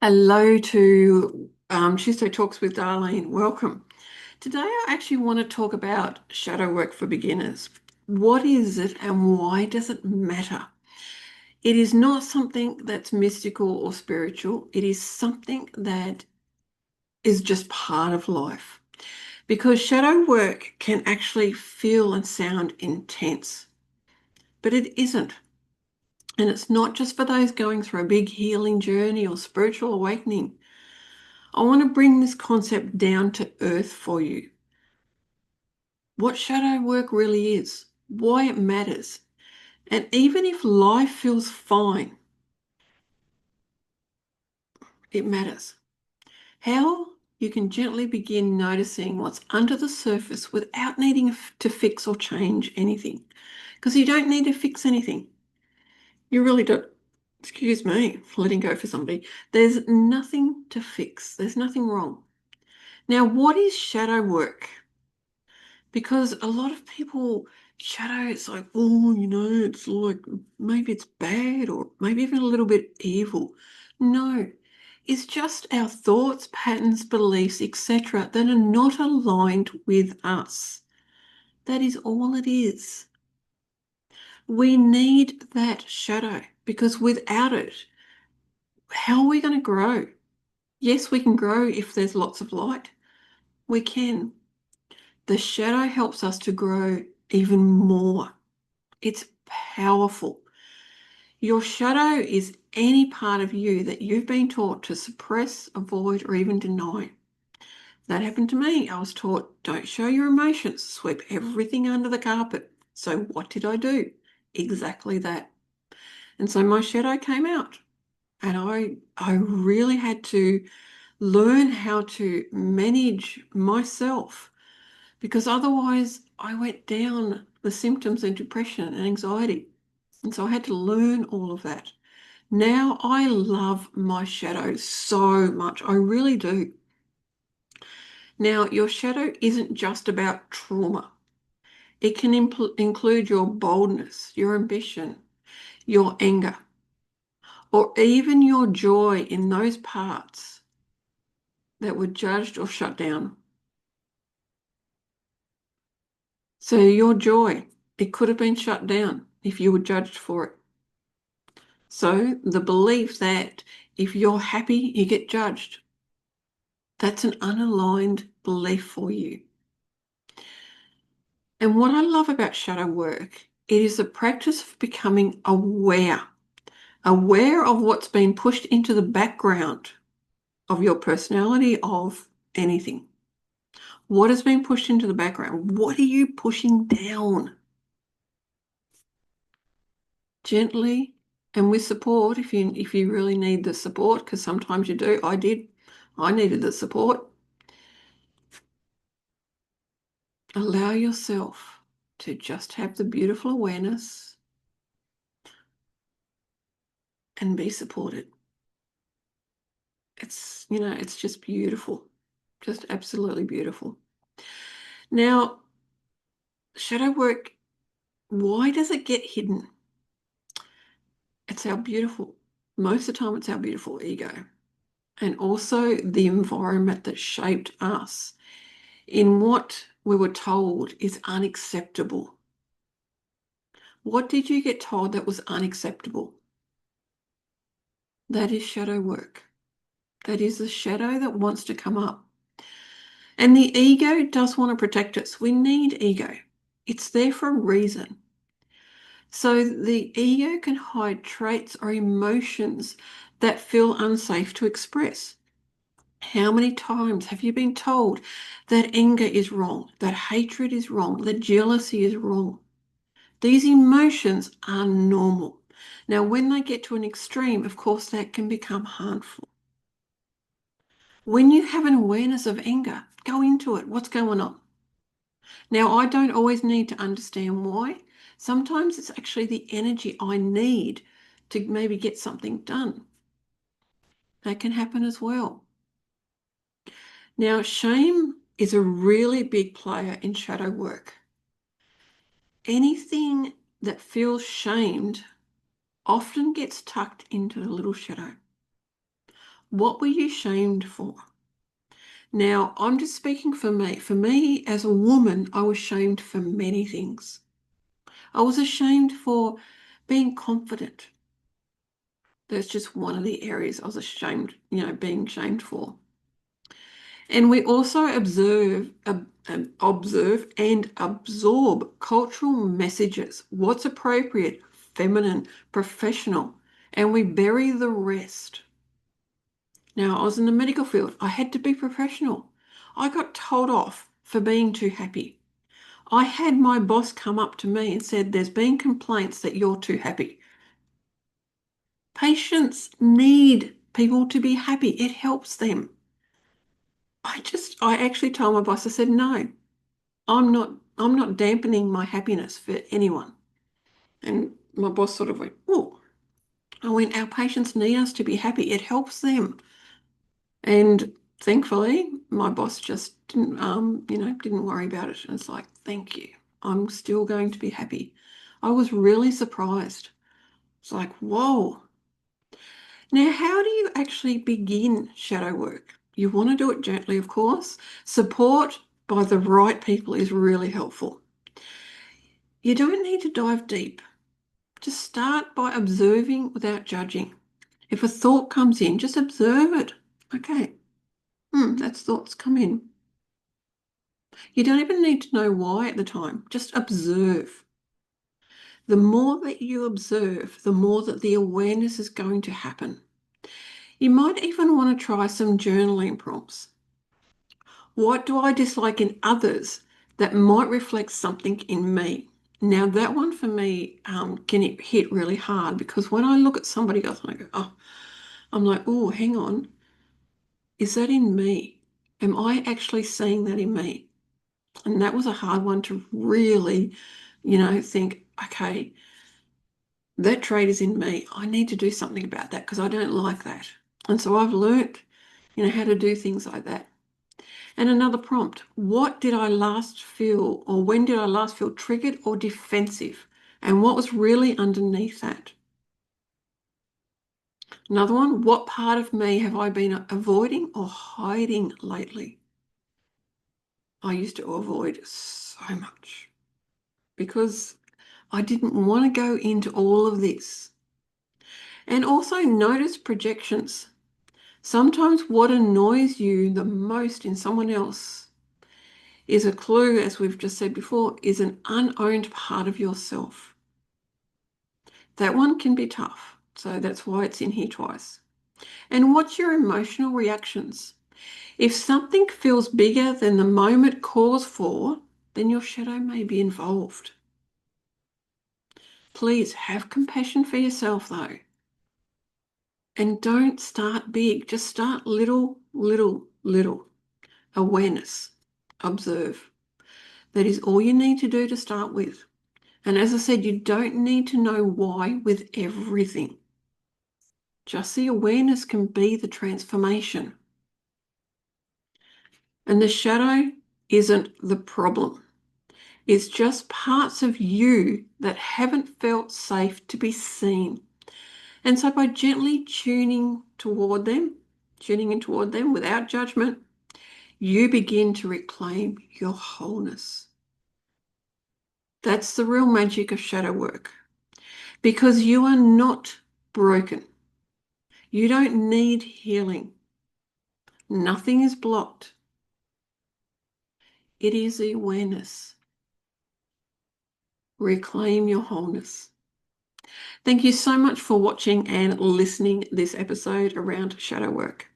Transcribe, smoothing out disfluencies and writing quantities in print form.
Hello to Tuesday Talks with Darlene. Welcome. Today, I actually want to talk about shadow work for beginners. What is it and why does it matter? It is not something that's mystical or spiritual. It is something that is just part of life because shadow work can actually feel and sound intense, but it isn't. And it's not just for those going through a big healing journey or spiritual awakening. I want to bring this concept down to earth for you. What shadow work really is, why it matters, and even if life feels fine, it matters. How you can gently begin noticing what's under the surface without needing to fix or change anything. Because you don't need to fix anything. You really don't. Excuse me, letting go for somebody. There's nothing to fix. There's nothing wrong. Now, what is shadow work? Because a lot of people shadow, it's like, oh, it's like maybe it's bad or maybe even a little bit evil. No, it's just our thoughts, patterns, beliefs, etc., that are not aligned with us. That is all it is. We need that shadow because without it, how are we going to grow? Yes, we can grow if there's lots of light. We can. The shadow helps us to grow even more. It's powerful. Your shadow is any part of you that you've been taught to suppress, avoid, or even deny. That happened to me. I was taught, don't show your emotions, sweep everything under the carpet. So what did I do? Exactly that. And so my shadow came out. And I really had to learn how to manage myself because otherwise I went down the symptoms of depression and anxiety. And so I had to learn all of that. Now I love my shadow so much. I really do. Now, your shadow isn't just about trauma. It can include your boldness, your ambition, your anger, or even your joy in those parts that were judged or shut down. So your joy, it could have been shut down if you were judged for it. So the belief that if you're happy, you get judged, that's an unaligned belief for you. And what I love about shadow work, it is the practice of becoming aware of what's been pushed into the background of your personality, of anything. What has been pushed into the background? What are you pushing down? Gently and with support if you really need the support, because sometimes you do. I did. I needed the support. Allow yourself to just have the beautiful awareness and be supported. It's just beautiful, just absolutely beautiful. Now, shadow work, why does it get hidden? It's our beautiful, most of the time, it's our beautiful ego, and also the environment that shaped us in what we were told is unacceptable. What did you get told that was unacceptable? That is shadow work. That is the shadow that wants to come up. And the ego does want to protect us. We need ego. It's there for a reason. So the ego can hide traits or emotions that feel unsafe to express. How many times have you been told that anger is wrong, that hatred is wrong, that jealousy is wrong? These emotions are normal. Now, when they get to an extreme, of course, that can become harmful. When you have an awareness of anger, go into it. What's going on? Now, I don't always need to understand why. Sometimes it's actually the energy I need to maybe get something done. That can happen as well. Now, shame is a really big player in shadow work. Anything that feels shamed often gets tucked into the little shadow. What were you shamed for? Now, I'm just speaking for me. For me, as a woman, I was shamed for many things. I was ashamed for being confident. That's just one of the areas I was ashamed, being shamed for. And we also observe and absorb cultural messages, what's appropriate, feminine, professional, and we bury the rest. Now, I was in the medical field. I had to be professional. I got told off for being too happy. I had my boss come up to me and said, there's been complaints that you're too happy. Patients need people to be happy. It helps them. I actually told my boss, I said, no, I'm not dampening my happiness for anyone. And my boss sort of went, oh, I went, our patients need us to be happy. It helps them. And thankfully, my boss just didn't worry about it. And it's like, thank you. I'm still going to be happy. I was really surprised. It's like, whoa. Now, how do you actually begin shadow work? You want to do it gently, of course. Support by the right people is really helpful. You don't need to dive deep. Just start by observing without judging. If a thought comes in, just observe it. Okay, that's thoughts come in. You don't even need to know why at the time. Just observe. The more that you observe, the more that the awareness is going to happen. You might even want to try some journaling prompts. What do I dislike in others that might reflect something in me? Now, that one for me can hit really hard because when I look at somebody else and I go, oh, I'm like, oh, hang on. Is that in me? Am I actually seeing that in me? And that was a hard one to really, think, okay, that trait is in me. I need to do something about that because I don't like that. And so I've learnt, how to do things like that. And another prompt, what did I last feel or when did I last feel triggered or defensive? And what was really underneath that? Another one, what part of me have I been avoiding or hiding lately? I used to avoid so much because I didn't want to go into all of this. And also notice projections. Sometimes what annoys you the most in someone else is a clue, as we've just said before, is an unowned part of yourself. That one can be tough. So that's why it's in here twice. And what's your emotional reactions? If something feels bigger than the moment calls for, then your shadow may be involved. Please have compassion for yourself though. And don't start big. Just start little, little, little. Awareness. Observe. That is all you need to do to start with. And as I said, you don't need to know why with everything. Just the awareness can be the transformation. And the shadow isn't the problem. It's just parts of you that haven't felt safe to be seen. And so by gently tuning in toward them without judgment, you begin to reclaim your wholeness. That's the real magic of shadow work. Because you are not broken. You don't need healing. Nothing is blocked. It is the awareness. Reclaim your wholeness. Thank you so much for watching and listening this episode around shadow work.